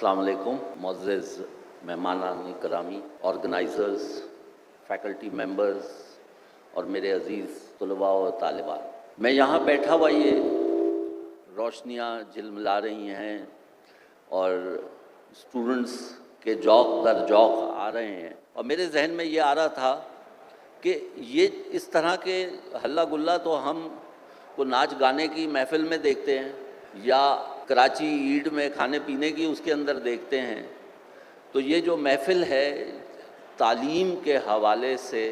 अस्सलाम वालेकुम मुअज़्ज़ज़ मेहमानान करामी, organisers, faculty members और मेरे अज़ीज़ तलबा और तालिबात। मैं यहाँ बैठा हुआ, ये रोशनियाँ झिलमिला रही हैं और स्टूडेंट्स के जौक दर जौक आ रहे हैं, और मेरे जहन में ये आ रहा था कि ये इस तरह के हल्ला गुल्ला तो हम को नाच गाने की महफिल में देखते हैं या कराची ईद में खाने पीने की उसके अंदर देखते हैं। तो ये जो महफिल है तालीम के हवाले से,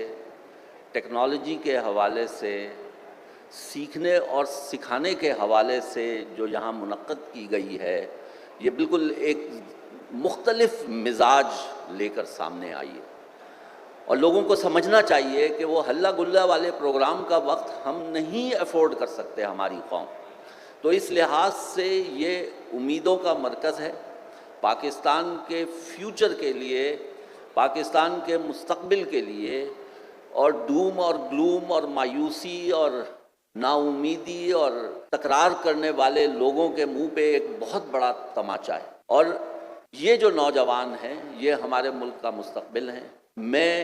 टेक्नोलॉजी के हवाले से, सीखने और सिखाने के हवाले से जो यहाँ मुनक्कद की गई है, ये बिल्कुल एक मुख्तलिफ मिजाज लेकर सामने आई है। और लोगों को समझना चाहिए कि वो हल्ला गुल्ला वाले प्रोग्राम का वक्त हम नहीं अफोर्ड कर सकते हमारी कौम। तो इस लिहाज से ये उम्मीदों का मरकज़ है पाकिस्तान के फ्यूचर के लिए, पाकिस्तान के मुस्तक़बिल के लिए। और डूम और ग्लूम और मायूसी और नाउमीदी और तकरार करने वाले लोगों के मुंह पे एक बहुत बड़ा तमाचा है। और ये जो नौजवान हैं, ये हमारे मुल्क का मुस्तक़बिल हैं। मैं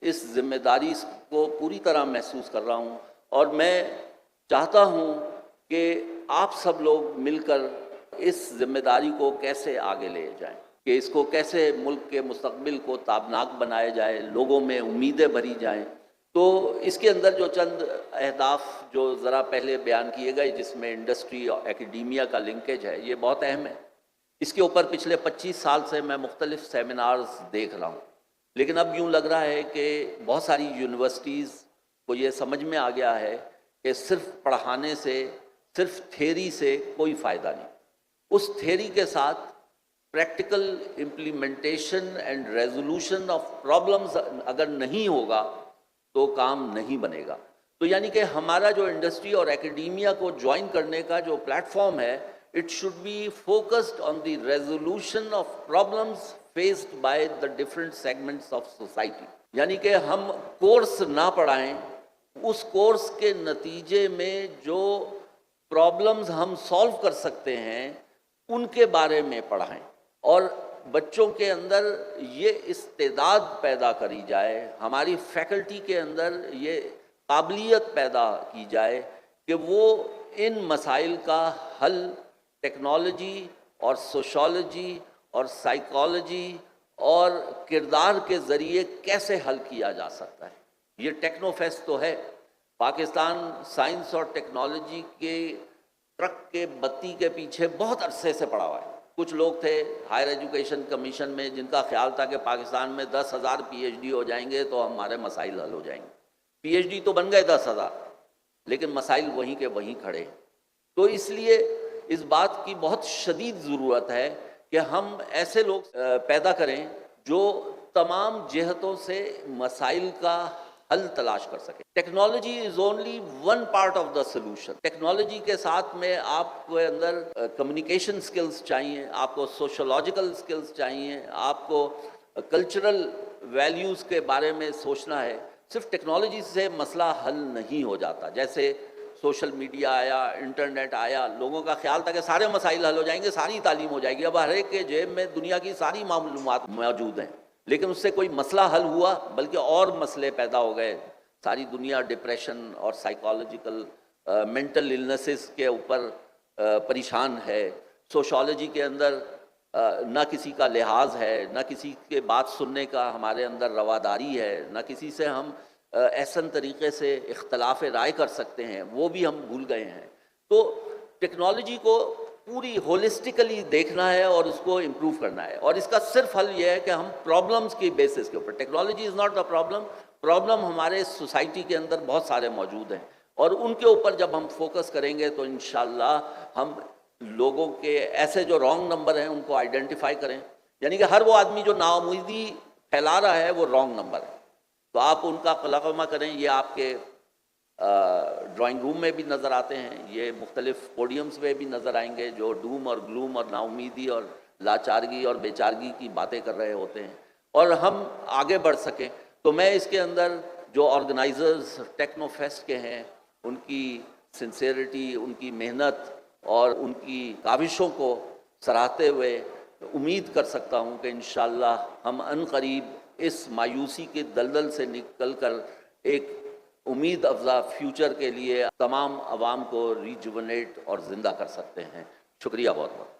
इस ज़िम्मेदारी को पूरी तरह महसूस कर रहा हूँ और मैं चाहता हूँ कि आप सब लोग मिलकर इस ज़िम्मेदारी को कैसे आगे ले जाएं, कि इसको कैसे मुल्क के मुस्तक़बिल को ताबनाक बनाया जाए, लोगों में उम्मीदें भरी जाएं। तो इसके अंदर जो चंद अहदाफ जो ज़रा पहले बयान किए गए, जिसमें इंडस्ट्री और एकेडमिया का लिंकेज है, ये बहुत अहम है। इसके ऊपर पिछले 25 साल से मैं मुख्तलिफ सेमिनार्स देख रहा हूँ, लेकिन अब यूँ लग रहा है कि बहुत सारी यूनिवर्सिटीज़ को ये समझ में आ गया है कि सिर्फ पढ़ाने से, सिर्फ थ्योरी से कोई फ़ायदा नहीं। उस थ्योरी के साथ practical implementation and resolution of problems अगर नहीं होगा तो काम नहीं बनेगा। तो यानी कि हमारा जो इंडस्ट्री और एकेडमिया को ज्वाइन करने का जो प्लेटफॉर्म है, it should be focused on the resolution of problems faced by the different segments of society. यानी कि हम कोर्स ना पढ़ाएं, उस कोर्स के नतीजे में जो प्रॉब्लम्स हम सॉल्व कर सकते हैं उनके बारे में पढ़ाएं, और बच्चों के अंदर ये इस्तेदाद पैदा करी जाए, हमारी फैकल्टी के अंदर ये काबिलियत पैदा की जाए कि वो इन मसाइल का हल टेक्नोलॉजी और सोशोलॉजी और साइकोलॉजी और किरदार के ज़रिए कैसे हल किया जा सकता है। ये टेक्नोफेस्ट तो है, पाकिस्तान साइंस और टेक्नोलॉजी के ट्रक के बत्ती के पीछे बहुत अरसे से पड़ा हुआ है। कुछ लोग थे हायर एजुकेशन कमीशन में जिनका ख्याल था कि पाकिस्तान में 10,000 PhD हो जाएंगे तो हमारे मसाइल हल हो जाएंगे। PhD तो बन गए 10,000, लेकिन मसाइल वहीं के वहीं खड़े हैं। तो इसलिए इस बात की बहुत शदीद ज़रूरत है कि हम ऐसे लोग पैदा करें जो तमाम जिहतों से मसाइल का हल तलाश कर सके। Technology is only one part of the solution. Technology के साथ में आपको अंदर कम्युनिकेशन स्किल्स चाहिए, आपको सोशोलॉजिकल स्किल्स चाहिए, आपको कल्चरल वैल्यूज़ के बारे में सोचना है। सिर्फ टेक्नोलॉजी से मसला हल नहीं हो जाता। जैसे सोशल मीडिया आया, इंटरनेट आया, लोगों का ख्याल था कि सारे मसाइल हल हो जाएंगे, सारी तालीम हो जाएगी। अब हर एक के जेब में दुनिया की सारी मालूमात मौजूद हैं, लेकिन उससे कोई मसला हल हुआ, बल्कि और मसले पैदा हो गए। सारी दुनिया डिप्रेशन और साइकोलॉजिकल मेंटल इलनेसेस के ऊपर परेशान है। सोशोलॉजी के अंदर ना किसी का लिहाज है, ना किसी के बात सुनने का हमारे अंदर रवादारी है, ना किसी से हम ऐसन तरीक़े से इख्तलाफ राय कर सकते हैं, वो भी हम भूल गए हैं। तो टेक्नोलॉजी को पूरी होलिस्टिकली देखना है और उसको इम्प्रूव करना है, और इसका सिर्फ हल ये है कि हम प्रॉब्लम्स की बेसिस के ऊपर, technology is not the problem हमारे सोसाइटी के अंदर बहुत सारे मौजूद हैं, और उनके ऊपर जब हम फोकस करेंगे तो इंशाअल्लाह हम लोगों के ऐसे जो रॉन्ग नंबर हैं उनको आइडेंटिफाई करें। यानी कि हर वो आदमी जो नाउम्मीदी फैला रहा है वो रॉन्ग नंबर है, तो आप उनका कलकमा करें। ये आपके ड्राइंग रूम में भी नज़र आते हैं, ये मुख्तलिफ पोडियम्स में भी नज़र आएंगे जो डूम और ग्लूम और नाउमीदी और लाचारगी और बेचारगी की बातें कर रहे होते हैं। और हम आगे बढ़ सकें तो मैं इसके अंदर जो ऑर्गेनाइजर्स टेक्नोफेस्ट के हैं उनकी सिंसेरिटी, उनकी मेहनत और उनकी काविशों को सराहते हुए امید کر سکتا ہوں کہ انشاءاللہ ہم ان قریب اس مایوسی کے دلدل سے نکل کر ایک امید افزا فیوچر کے لیے تمام عوام کو ریجوونیٹ اور زندہ کر سکتے ہیں. شکریہ بہت بہت.